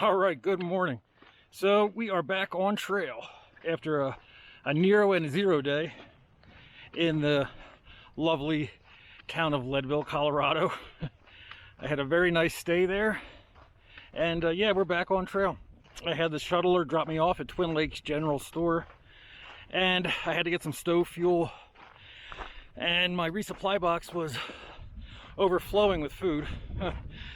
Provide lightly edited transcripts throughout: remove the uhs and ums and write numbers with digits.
All right, good morning. So we are back on trail after a Nero and Zero day in the lovely town of Leadville, Colorado. I had a very nice stay there, and yeah, we're back on trail. I had the shuttler drop me off at Twin Lakes General Store, and I had to get some stove fuel, and my resupply box was overflowing with food.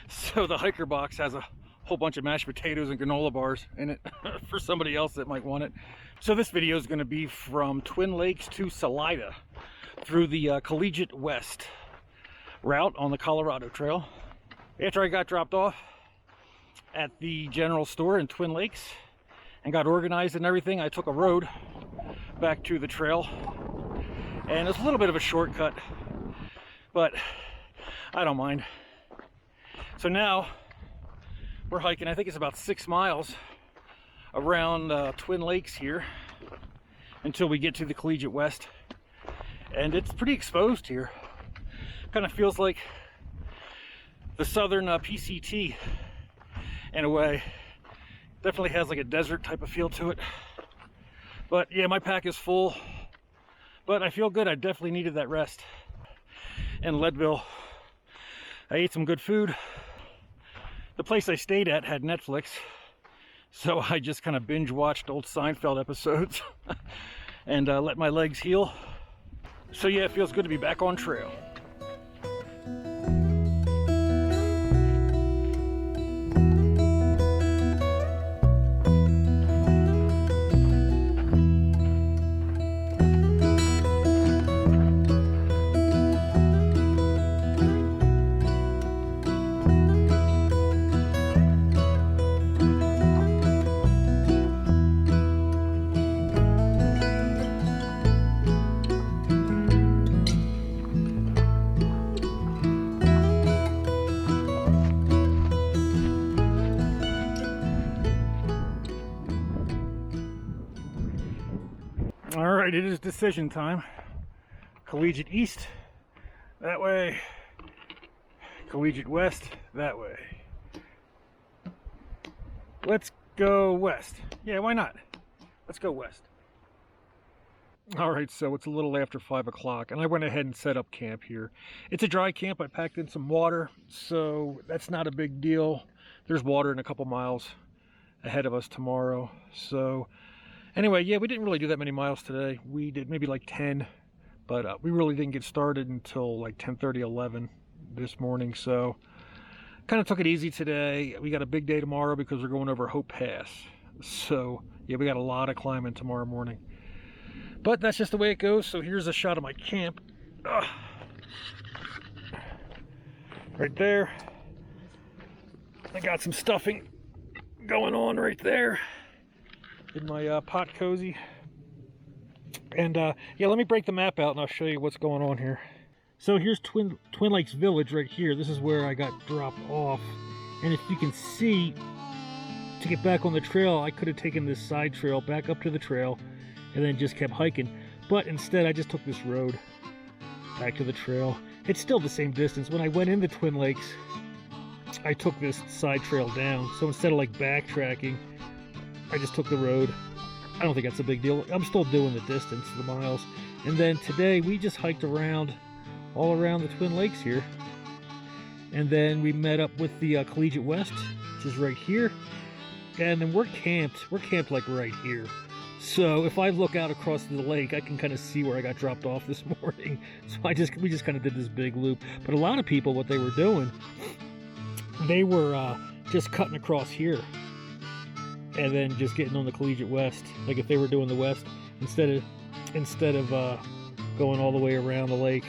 So the hiker box has a whole bunch of mashed potatoes and granola bars in it for somebody else that might want it. So this video is going to be from Twin Lakes to Salida through the Collegiate West route on the Colorado Trail. After I got dropped off at the general store in Twin Lakes and got organized and everything, I took a road back to the trail, and it's a little bit of a shortcut, but I don't mind. So now we're hiking, I think it's about 6 miles around Twin Lakes here until we get to the Collegiate West, and it's pretty exposed here. Kind of feels like the southern PCT in a way. Definitely has like a desert type of feel to it. But yeah, my pack is full, but I feel good. I definitely needed that rest. In Leadville, I ate some good food. The place I stayed at had Netflix, so I just kind of binge watched old Seinfeld episodes and let my legs heal. So yeah, it feels good to be back on trail. All right, it is decision time. Collegiate East, that way. Collegiate West, that way. Let's go west. Yeah, why not? Let's go west. All right, so it's a little after 5 o'clock, and I went ahead and set up camp here. It's a dry camp. I packed in some water, so that's not a big deal. There's water in a couple miles ahead of us tomorrow, so anyway, yeah, we didn't really do that many miles today. We did maybe like 10, but we really didn't get started until like 10:30, 11 this morning. So kind of took it easy today. We got a big day tomorrow because we're going over Hope Pass. So yeah, we got a lot of climbing tomorrow morning. But that's just the way it goes. So here's a shot of my camp. Ugh. Right there. I got some stuffing going on right there in my pot cozy. And yeah, let me break the map out and I'll show you what's going on here. So here's Twin Lakes Village right here. This is where I got dropped off, and if you can see, to get back on the trail, I could have taken this side trail back up to the trail and then just kept hiking, but instead I just took this road back to the trail. It's still the same distance. When I went into Twin Lakes, I took this side trail down, so instead of like backtracking, I just took the road. I don't think that's a big deal. I'm still doing the distance, the miles. And then today we just hiked around, all around the Twin Lakes here. And then we met up with the Collegiate West, which is right here. And then we're camped like right here. So if I look out across the lake, I can kind of see where I got dropped off this morning. So we just kind of did this big loop. But a lot of people, what they were doing, they were just cutting across here and then just getting on the Collegiate West, like if they were doing the west instead of going all the way around the lake.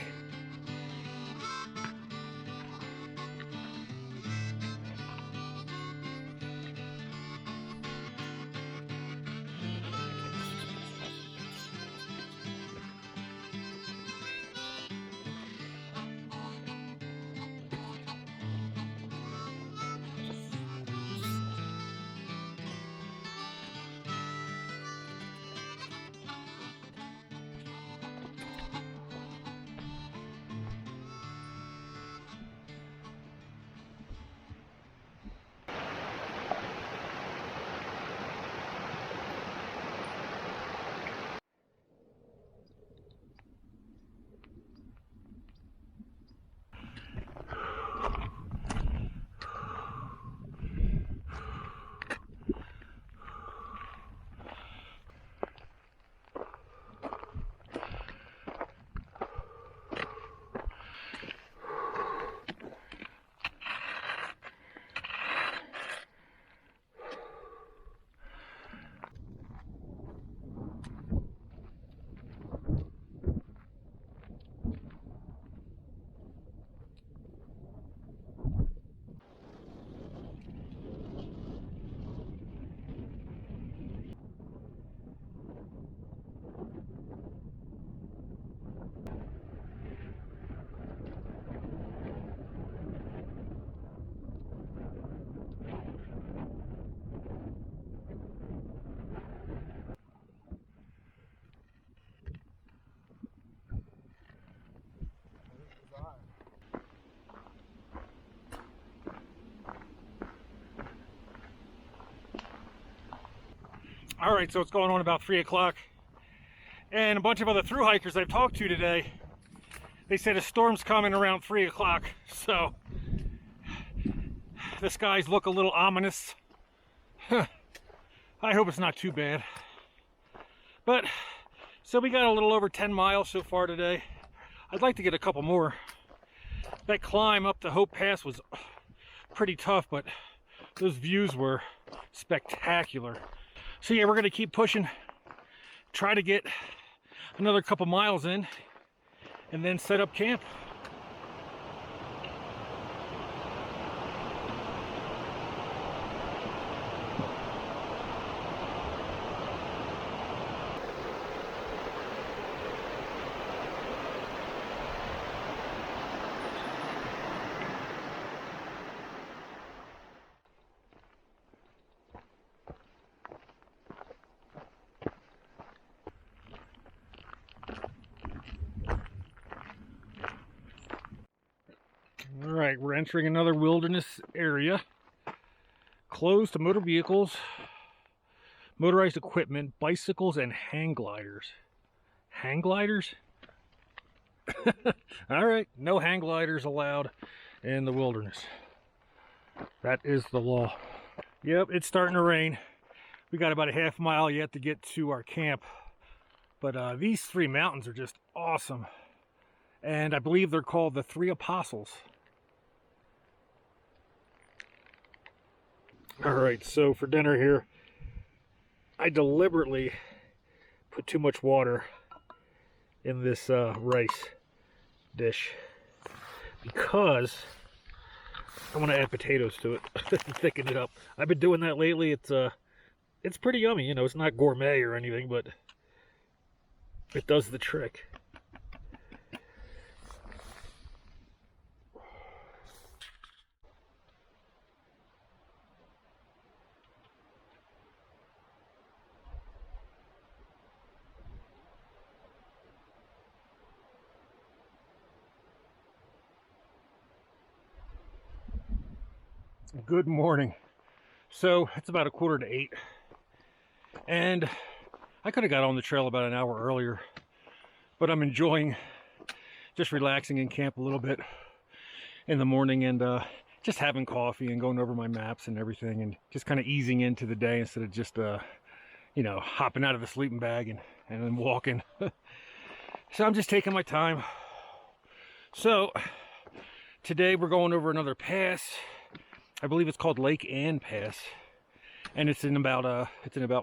All right, so it's going on about 3 o'clock. And a bunch of other thru hikers I've talked to today, they said a storm's coming around 3 o'clock. So the skies look a little ominous. I hope it's not too bad. But, so we got a little over 10 miles so far today. I'd like to get a couple more. That climb up to Hope Pass was pretty tough, but those views were spectacular. So yeah, we're gonna keep pushing, try to get another couple miles in, and then set up camp. All right, we're entering another wilderness area. Closed to motor vehicles, motorized equipment, bicycles, and hang gliders. Hang gliders? All right, no hang gliders allowed in the wilderness. That is the law. Yep, it's starting to rain. We got about a half mile yet to get to our camp. But these three mountains are just awesome. And I believe they're called the Three Apostles. All right, so for dinner here, I deliberately put too much water in this rice dish because I want to add potatoes to it and thicken it up. I've been doing that lately. It's pretty yummy. You know, it's not gourmet or anything, but it does the trick. Good morning. So it's about 7:45, and I could have got on the trail about an hour earlier, but I'm enjoying just relaxing in camp a little bit in the morning and just having coffee and going over my maps and everything and just kind of easing into the day instead of just you know, hopping out of the sleeping bag and then walking. So I'm just taking my time. So today we're going over another pass. I believe it's called Lake Ann Pass, and it's in about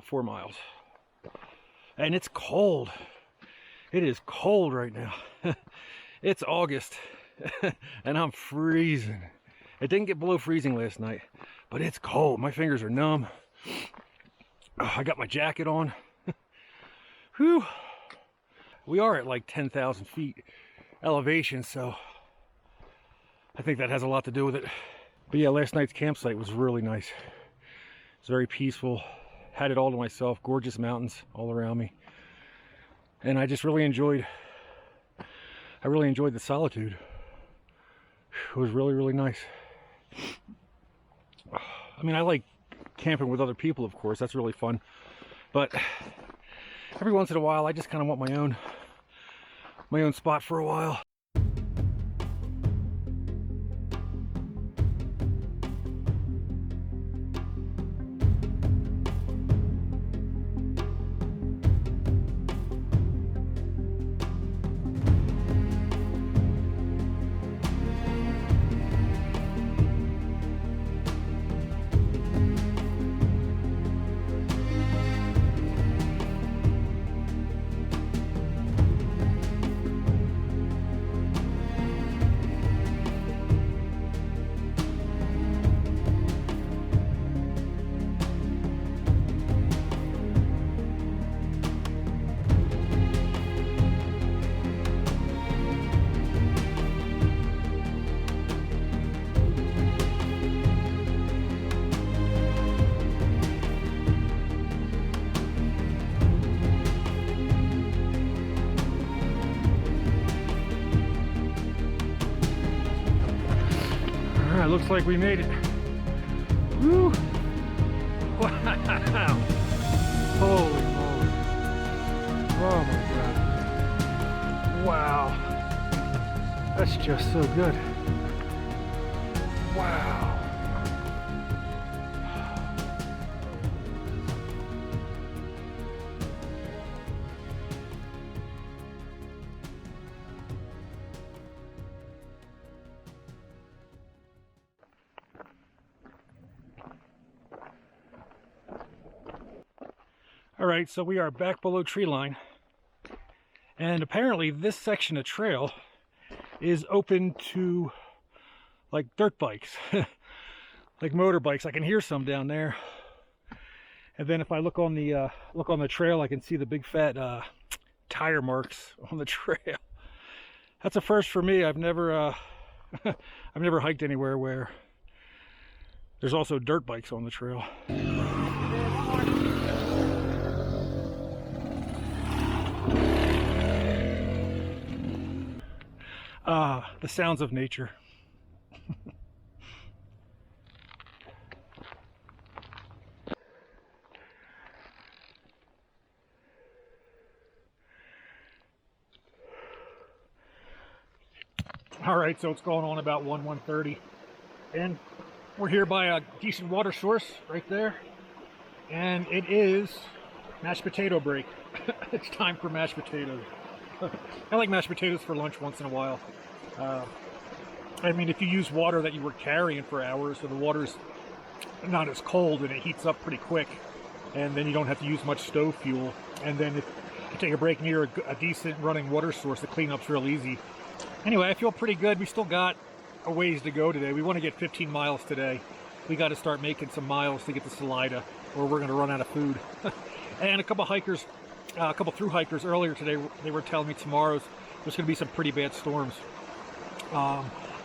4 miles. And it's cold. It is cold right now. It's August, and I'm freezing. It didn't get below freezing last night, but it's cold. My fingers are numb. Oh, I got my jacket on. Whew. We are at like 10,000 feet elevation, so I think that has a lot to do with it. But yeah, last night's campsite was really nice. It's very peaceful. Had it all to myself. Gorgeous mountains all around me. And I just really enjoyed the solitude. It was really, really nice. I mean, I like camping with other people, of course. That's really fun. But every once in a while, I just kind of want my own spot for a while. Alright, looks like we made it. Woo! Wow! Oh just so good. Wow. All right, so we are back below tree line, and apparently this section of trail is open to like dirt bikes, like motorbikes. I can hear some down there, and then if I look on the trail, I can see the big fat tire marks on the trail. That's a first for me. I've never I've never hiked anywhere where there's also dirt bikes on the trail. The sounds of nature. All right, so it's going on about 1:30, and we're here by a decent water source right there, and it is mashed potato break. It's time for mashed potatoes. I like mashed potatoes for lunch once in a while. I mean, if you use water that you were carrying for hours, so the water's not as cold and it heats up pretty quick, and then you don't have to use much stove fuel. And then if you take a break near a decent running water source, the cleanup's real easy. Anyway, I feel pretty good. We still got a ways to go today. We want to get 15 miles today. We got to start making some miles to get to Salida, or we're going to run out of food. And a couple hikers, a couple through hikers earlier today, they were telling me tomorrow's there's going to be some pretty bad storms.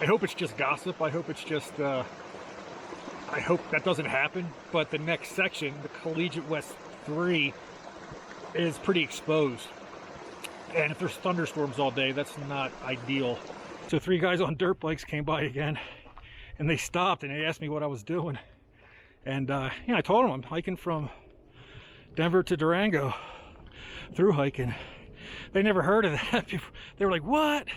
I hope it's just gossip. I hope it's just, I hope that doesn't happen. But the next section, the Collegiate West 3, is pretty exposed. And if there's thunderstorms all day, that's not ideal. So 3 guys on dirt bikes came by again, and they stopped and they asked me what I was doing. And yeah, I told them I'm hiking from Denver to Durango, through hiking. They never heard of that before. They were like, what?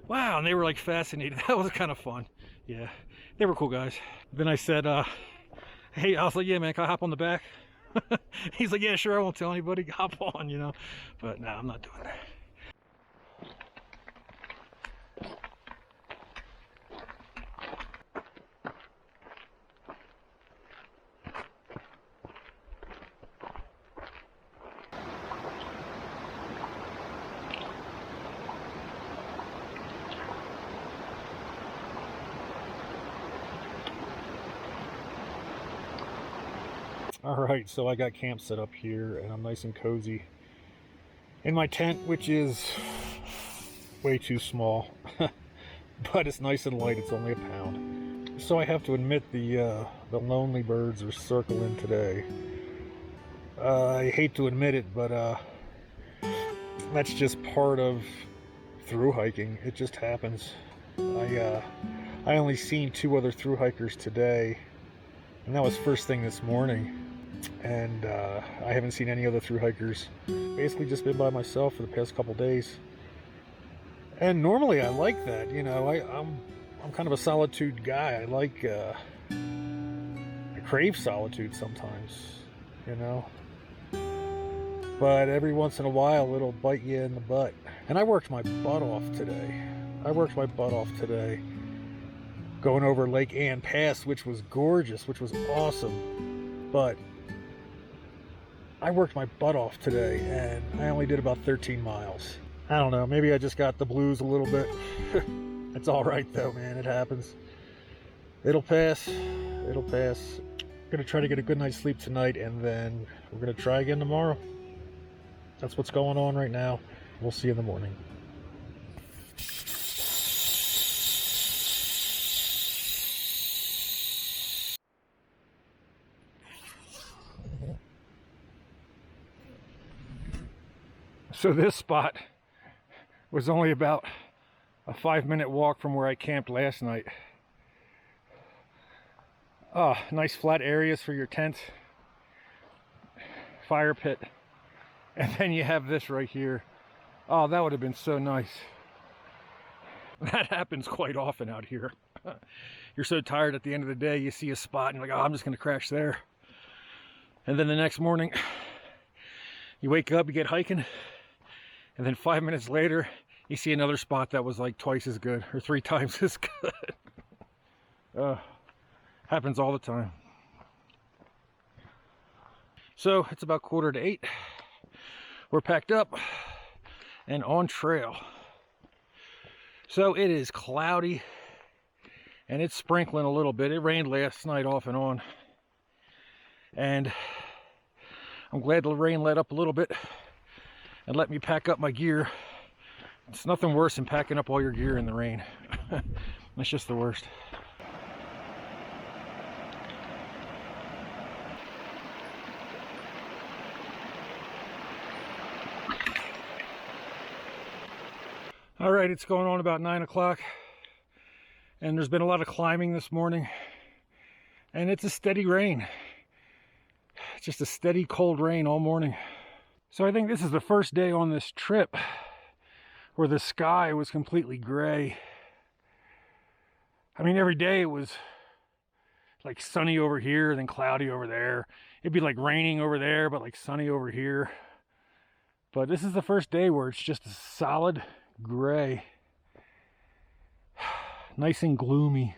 Wow, and they were like fascinated. That was kind of fun. Yeah, they were cool guys. Then I said, hey, I was like, yeah, man, can I hop on the back? He's like, yeah, sure, I won't tell anybody, hop on, you know. But no, I'm not doing that. Alright, so I got camp set up here, and I'm nice and cozy in my tent, which is way too small. But it's nice and light, it's only a pound. So I have to admit the lonely birds are circling today. I hate to admit it, but that's just part of through hiking. It just happens. I only seen 2 other through hikers today, and that was first thing this morning. And I haven't seen any other through hikers. Basically just been by myself for the past couple days. And normally I like that, you know. I'm kind of a solitude guy. I crave solitude sometimes, you know. But every once in a while it'll bite you in the butt. And I worked my butt off today. Going over Lake Ann Pass, which was gorgeous, which was awesome. But I worked my butt off today, and I only did about 13 miles. I don't know, maybe I just got the blues a little bit. It's all right though, man, it happens. It'll pass, it'll pass. I'm gonna try to get a good night's sleep tonight, and then we're gonna try again tomorrow. That's what's going on right now. We'll see you in the morning. So this spot was only about a 5-minute walk from where I camped last night. Nice flat areas for your tent, fire pit, and then you have this right here. Oh, that would have been so nice. That happens quite often out here. You're so tired at the end of the day, you see a spot and you're like, oh, I'm just going to crash there. And then the next morning, you wake up, you get hiking, and then 5 minutes later, you see another spot that was like twice as good or 3 times as good. Happens all the time. So it's about 7:45. We're packed up and on trail. So it is cloudy and it's sprinkling a little bit. It rained last night off and on. And I'm glad the rain let up a little bit and let me pack up my gear. It's nothing worse than packing up all your gear in the rain. That's just the worst. All right, it's going on about 9 o'clock, and there's been a lot of climbing this morning, and it's a steady rain. It's just a steady cold rain all morning. So I think this is the first day on this trip where the sky was completely gray. I mean, every day it was like sunny over here, then cloudy over there. It'd be like raining over there, but like sunny over here. But this is the first day where it's just a solid gray. Nice and gloomy.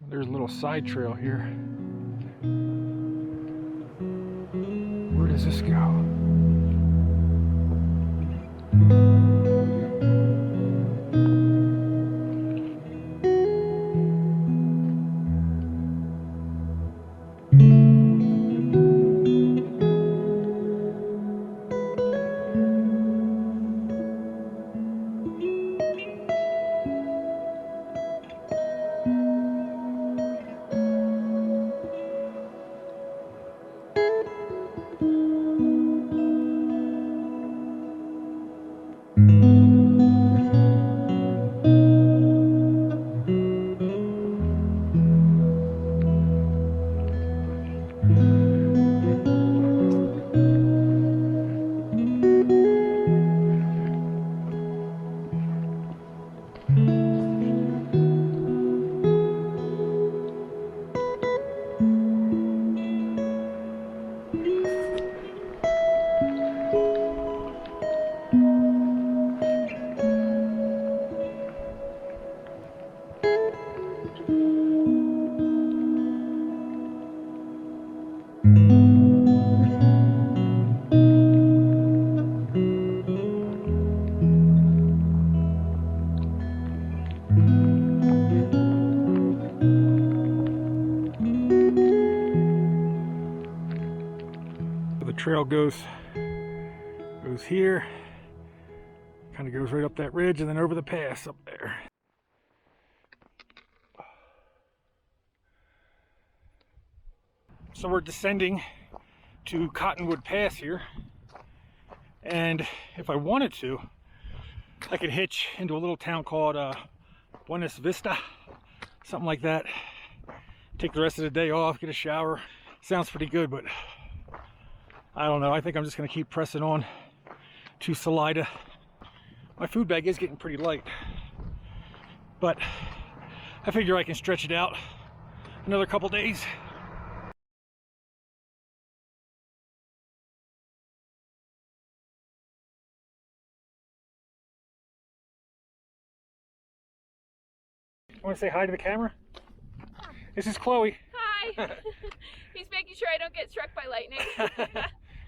There's a little side trail here. Where does this go? The trail goes here, kind of goes right up that ridge and then over the pass up there. So we're descending to Cottonwood Pass here, and if I wanted to, I could hitch into a little town called Buenos Vista, something like that. Take the rest of the day off, get a shower. Sounds pretty good, but I don't know. I think I'm just going to keep pressing on to Salida. My food bag is getting pretty light, but I figure I can stretch it out another couple days. Want to say hi to the camera? This is Chloe. Hi. He's making sure I don't get struck by lightning.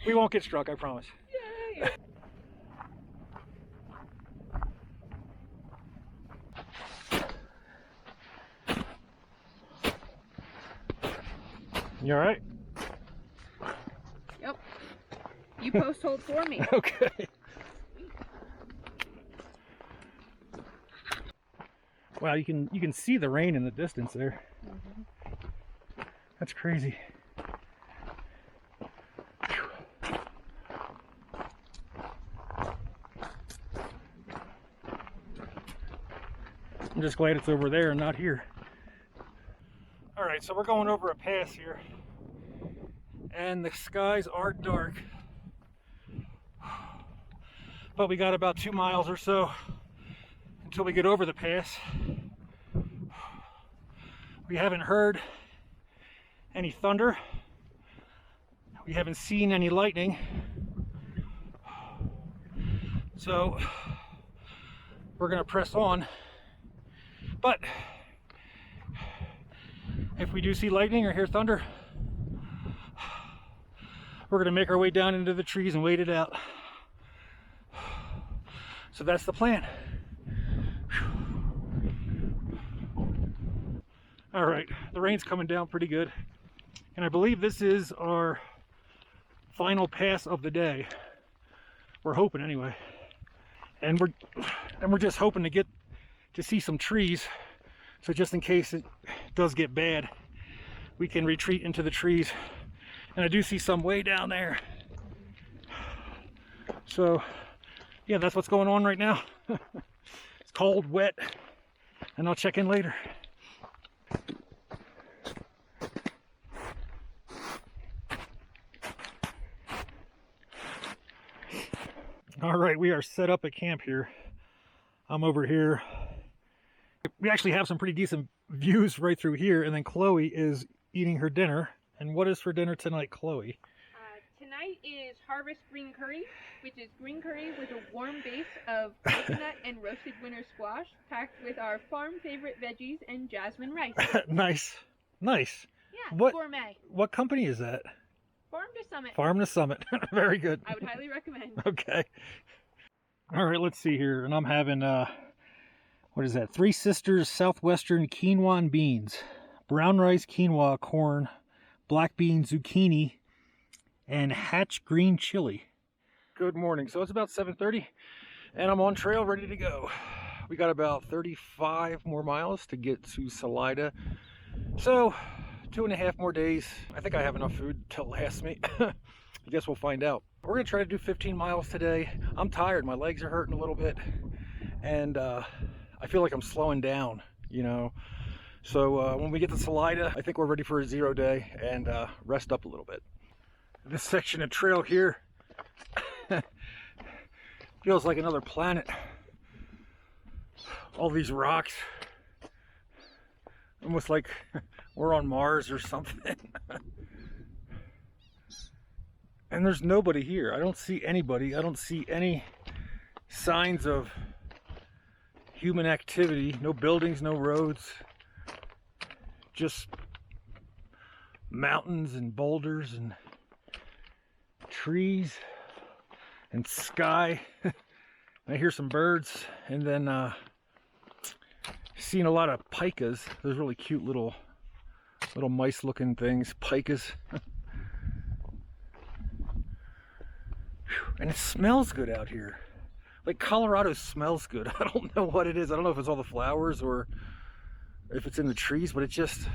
We won't get struck, I promise. Yay. You all right? Yep. You post hold for me. Okay. Wow, you can see the rain in the distance there. Mm-hmm. That's crazy. I'm just glad it's over there and not here. All right, so we're going over a pass here, and the skies are dark. but we got about 2 miles or so until we get over the pass. We haven't heard any thunder. We haven't seen any lightning. So we're gonna press on. But if we do see lightning or hear thunder, we're gonna make our way down into the trees and wait it out. So that's the plan. All right, the rain's coming down pretty good. And I believe this is our final pass of the day. We're hoping anyway. And we're just hoping to get to see some trees. So just in case it does get bad, we can retreat into the trees. And I do see some way down there. So yeah, that's what's going on right now. It's cold, wet, and I'll check in later. All right, we are set up at camp here. I'm over here. We actually have some pretty decent views right through here, and then Chloe is eating her dinner. And what is for dinner tonight, Chloe? Tonight is harvest green curry, which is green curry with a warm base of coconut and roasted winter squash, packed with our farm favorite veggies and jasmine rice. Nice, nice. Yeah, gourmet. What company is that? Farm to Summit. Farm to Summit. Very good. I would highly recommend. Okay. All right, let's see here. And I'm having, what is that? Three Sisters Southwestern quinoa and beans. Brown rice, quinoa, corn, black bean, zucchini, and hatch green chili. Good morning. So it's about 7:30 and I'm on trail ready to go. We got about 35 more miles to get to Salida. So 2.5 more days. I think I have enough food to last me. I guess we'll find out. We're gonna try to do 15 miles today. I'm tired, my legs are hurting a little bit, and I feel like I'm slowing down, you know. So when we get to Salida, I think we're ready for a 0 day and rest up a little bit. This section of trail here feels like another planet. All these rocks, almost like we're on Mars or something. And there's nobody here. I don't see anybody. I don't see any signs of human activity. No buildings, no roads. Just mountains and boulders and trees and sky. I hear some birds, and then seeing a lot of pikas. Those really cute little mice looking things, pikas. And it smells good out here. Like Colorado smells good. I don't know what it is. I don't know if it's all the flowers or if it's in the trees, but it just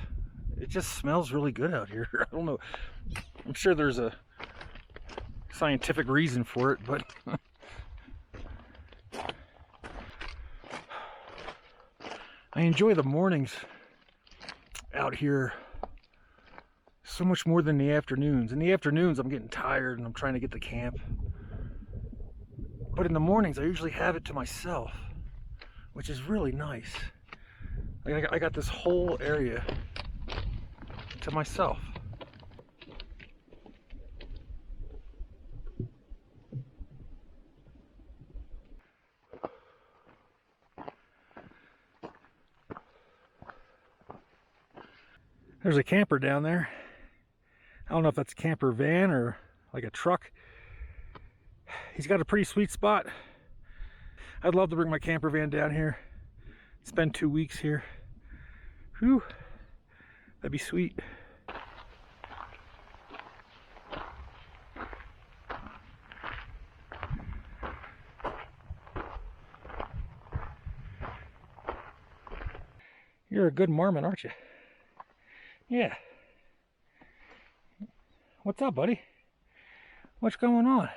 smells really good out here. I don't know. I'm sure there's a scientific reason for it, but I enjoy the mornings out here so much more than the afternoons. In the afternoons, I'm getting tired and I'm trying to get to camp. But in the mornings, I usually have it to myself, which is really nice. Like I got this whole area to myself. There's a camper down there. I don't know if that's a camper van or like a truck. He's got a pretty sweet spot. I'd love to bring my camper van down here. Spend 2 weeks here. Whew, that'd be sweet. You're a good Mormon, aren't you? Yeah. What's up, buddy? What's going on?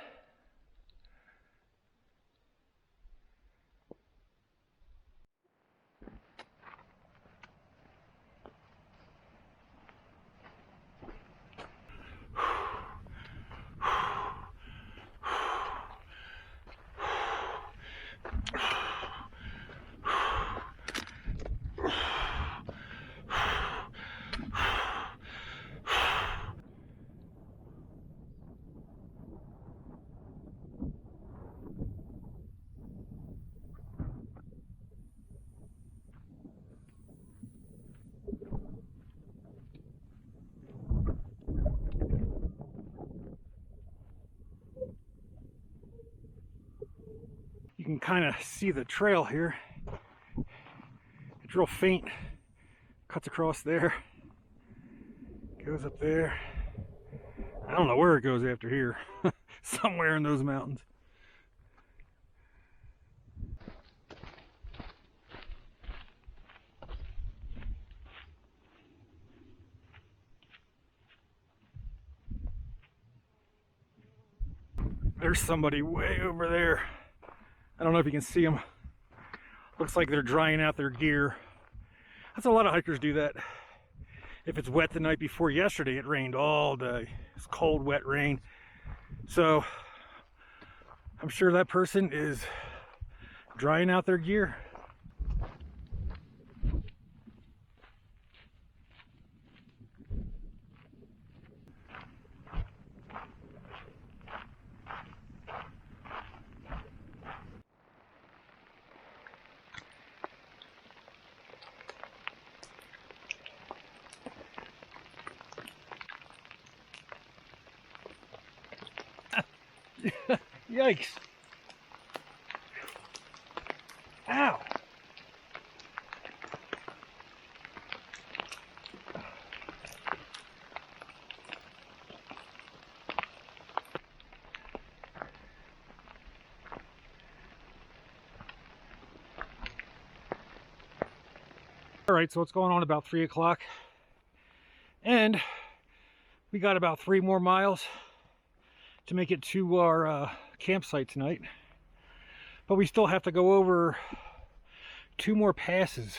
kind of see the trail here. It's real faint. Cuts across there. Goes up there. I don't know where it goes after here. Somewhere in those mountains. There's somebody way over there. I don't know if you can see them. Looks like they're drying out their gear. That's a lot of hikers do that. If it's wet the night before. Yesterday it rained all day. It's cold, wet rain. So I'm sure that person is drying out their gear. Yikes. Ow. All right, so it's going on about 3 o'clock, and we got about 3 more miles to make it to our campsite tonight, but we still have to go over 2 more passes,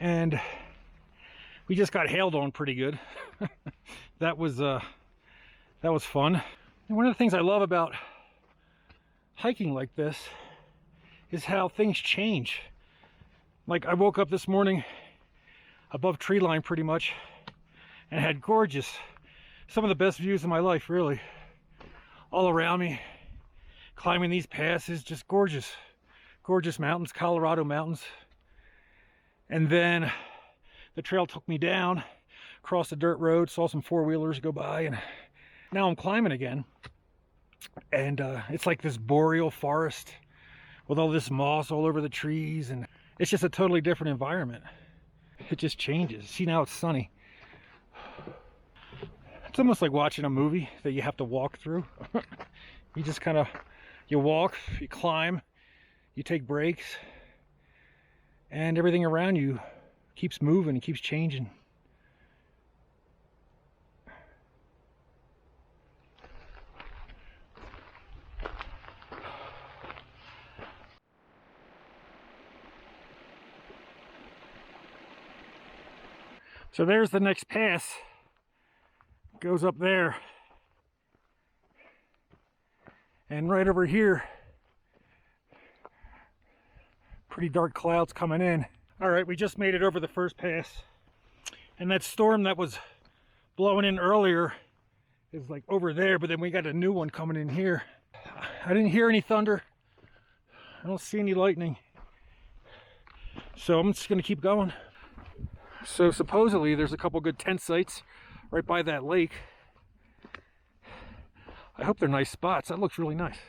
and we just got hailed on pretty good. that was fun. And one of the things I love about hiking like this is how things change. Like, I woke up this morning above tree line pretty much and had some of the best views of my life, really. All around me, climbing these passes, just gorgeous. Gorgeous mountains, Colorado mountains. And then the trail took me down, across the dirt road, saw some 4-wheelers go by, and now I'm climbing again. And it's like this boreal forest with all this moss all over the trees, and it's just a totally different environment. It just changes. See, now it's sunny. It's almost like watching a movie that you have to walk through. You just kind of, you walk, you climb, you take breaks, and everything around you keeps moving, keeps changing. So there's the next pass. Goes up there, and right over here, pretty dark clouds coming in. All right, we just made it over the first pass, and that storm that was blowing in earlier is like over there, but then we got a new one coming in here. I didn't hear any thunder. I don't see any lightning, so I'm just gonna keep going. So supposedly there's a couple good tent sites right by that lake. I hope they're nice spots. That looks really nice.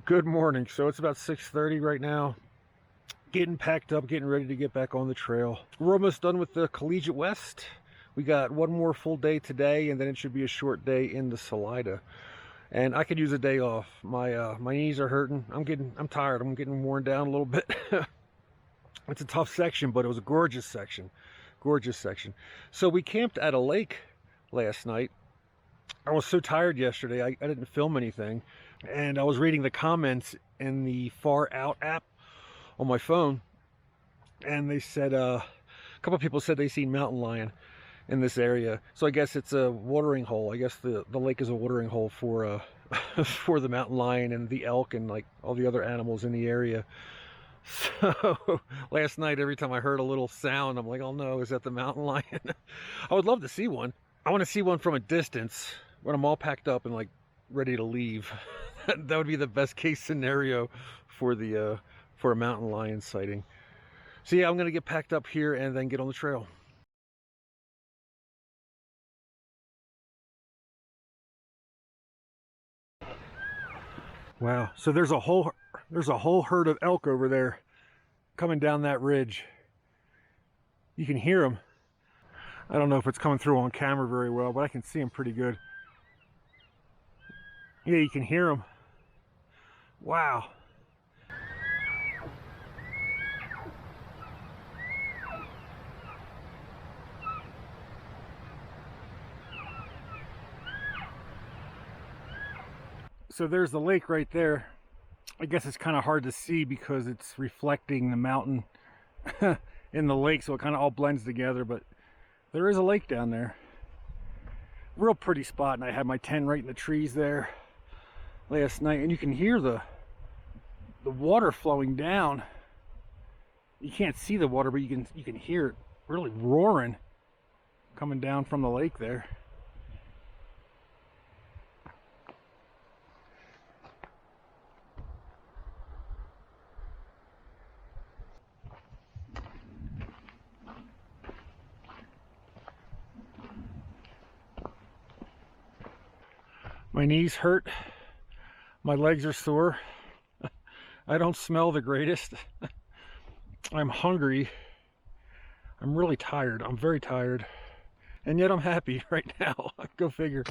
Good morning. So it's about 6:30 right now. Getting packed up, getting ready to get back on the trail. We're almost done with the Collegiate West. We got one more full day today, and then it should be a short day in the Salida. And I could use a day off. My knees are hurting. I'm tired. I'm getting worn down a little bit. It's a tough section, but it was a gorgeous section. Gorgeous section. So we camped at a lake last night. I was so tired yesterday, I didn't film anything. And I was reading the comments in the Far Out app on my phone, and they said a couple of people said they seen mountain lion in this area. So I guess it's a watering hole. I guess the lake is a watering hole for for the mountain lion and the elk and like all the other animals in the area. So last night, every time I heard a little sound, I'm like, oh no, is that the mountain lion? I would love to see one. I want to see one from a distance. when I'm all packed up and like ready to leave. That would be the best case scenario for the for a mountain lion sighting. So yeah, I'm gonna get packed up here and then get on the trail. Wow, so there's a whole herd of elk over there coming down that ridge. You can hear them. I don't know if it's coming through on camera very well, but I can see them pretty good. Yeah, you can hear them. Wow. So there's the lake right there. I guess it's kind of hard to see because it's reflecting the mountain in the lake, so it kind of all blends together, but there is a lake down there. Real pretty spot, and I had my tent right in the trees there last night, and you can hear the water flowing down. You can't see the water, but you can hear it really roaring coming down from the lake there. My knees hurt. My legs are sore. I don't smell the greatest. I'm hungry. I'm really tired. I'm very tired. And yet I'm happy right now. Go figure.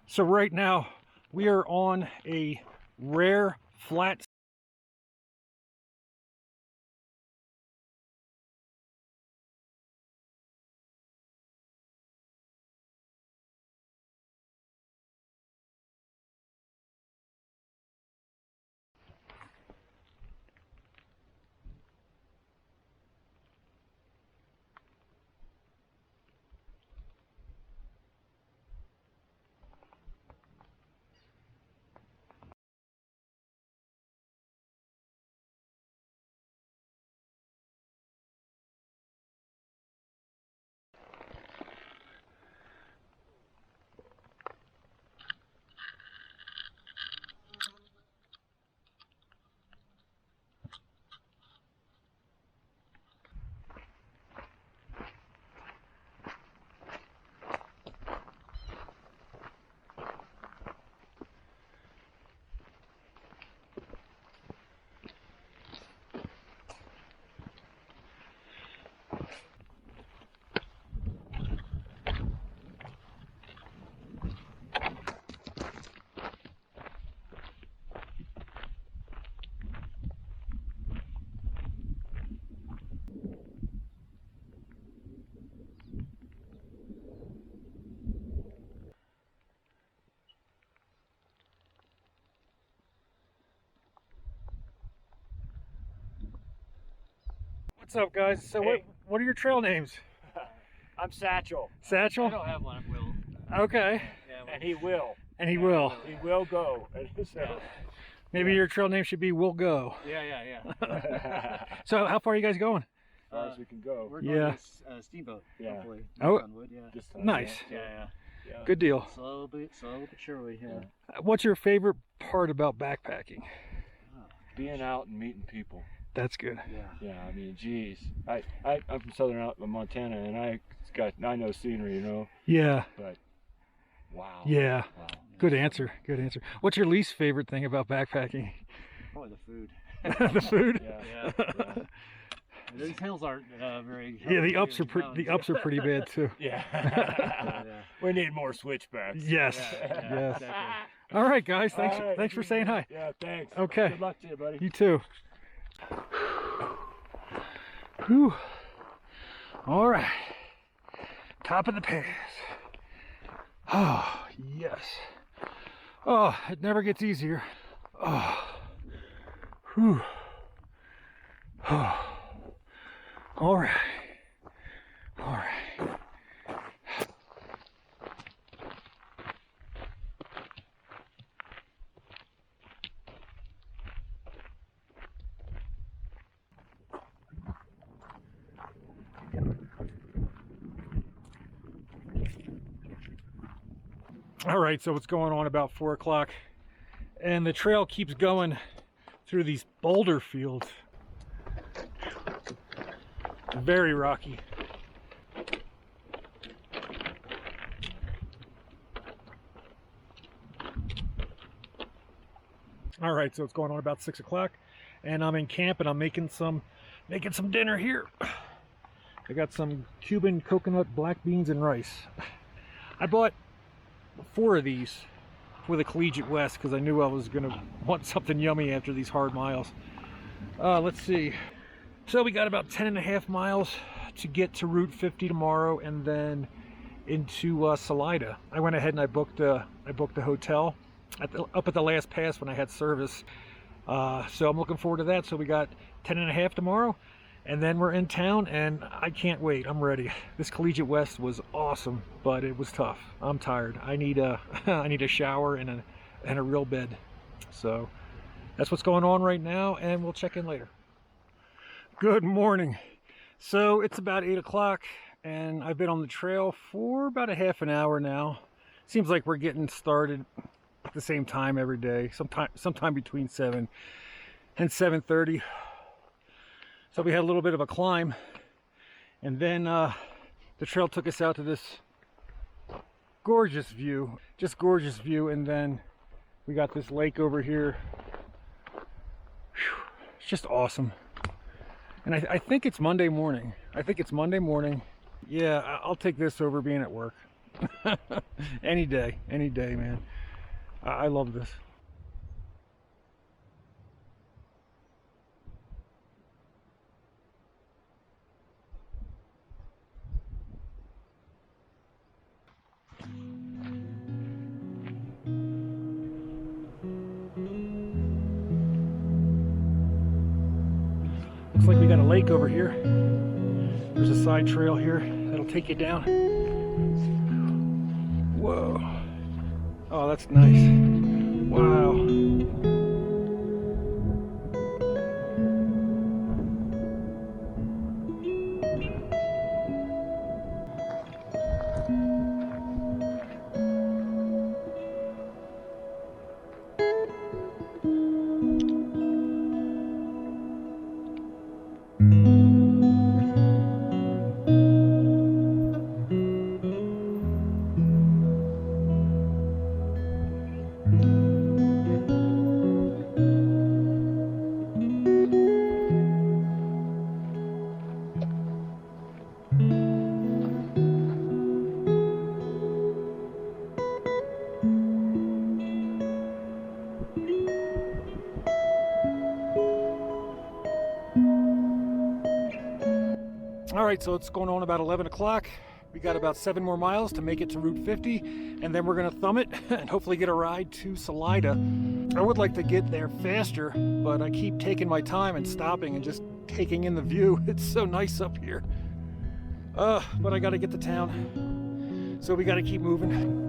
So right now we are on a rare flat. What's up, guys? So Hey. what are your trail names? I'm Satchel. Satchel? I don't have one. I will. Okay. Yeah, And he will. And he will. He will go. So, Maybe your trail name should be Will Go. yeah. as So how far are you guys going? far as we can go. We're Yeah. going to steamboat. Yeah. Hopefully. Oh. Knock on wood, yeah. Just Nice. Yeah. Good deal. Slow but surely. Yeah. What's your favorite part about backpacking? Being out and meeting people. That's good. Yeah, I mean, geez. I'm from southern Montana, and I know scenery, you know. Yeah. But wow. Yeah. Wow. Good answer. Good answer. What's your least favorite thing about backpacking? Probably the food. The food? Yeah. Yeah. These hills aren't very. Yeah, the ups are pretty bad too. Yeah. Yeah. We need more switchbacks. Yes. Yeah, Yes. exactly. All right, guys. Thanks. All right. Thanks for saying hi. Yeah, thanks. Okay. Good luck to you, buddy. You too. Whew. All right. Top of the pass. Oh, yes. Oh, it never gets easier. Oh. Whew. Oh. All right. All right. All right, so it's going on about 4 o'clock, and the trail keeps going through these boulder fields. Very rocky. All right, so it's going on about 6 o'clock, and I'm in camp, and I'm making some dinner here. I got some Cuban coconut black beans and rice. I bought 4 of these for the Collegiate West because I knew I was gonna want something yummy after these hard miles. Let's see. So we got about 10.5 miles to get to Route 50 tomorrow, and then into Salida. I went ahead and I booked a hotel up at the last pass when I had service. So I'm looking forward to that. So we got 10.5 tomorrow, and then we're in town, and I can't wait. I'm ready. This Collegiate West was awesome, but it was tough. I'm tired. I need a I need a shower and a real bed. So that's what's going on right now, and we'll check in later. Good morning. So it's about 8 o'clock, and I've been on the trail for about a half an hour now. Seems like we're getting started at the same time every day, sometime between 7 and 7:30. So we had a little bit of a climb, and then the trail took us out to this gorgeous view, just gorgeous view, and then we got this lake over here. Whew, it's just awesome. And I think it's Monday morning. Yeah, I'll take this over being at work. Any day, man. I love this. Looks like we got a lake over here. There's a side trail here that'll take you down. Whoa. Oh, that's nice. Wow. All right, so it's going on about 11 o'clock. We got about 7 more miles to make it to Route 50, and then we're gonna thumb it and hopefully get a ride to Salida. I would like to get there faster, but I keep taking my time and stopping and just taking in the view. It's so nice up here. But I gotta get to town, so we gotta keep moving.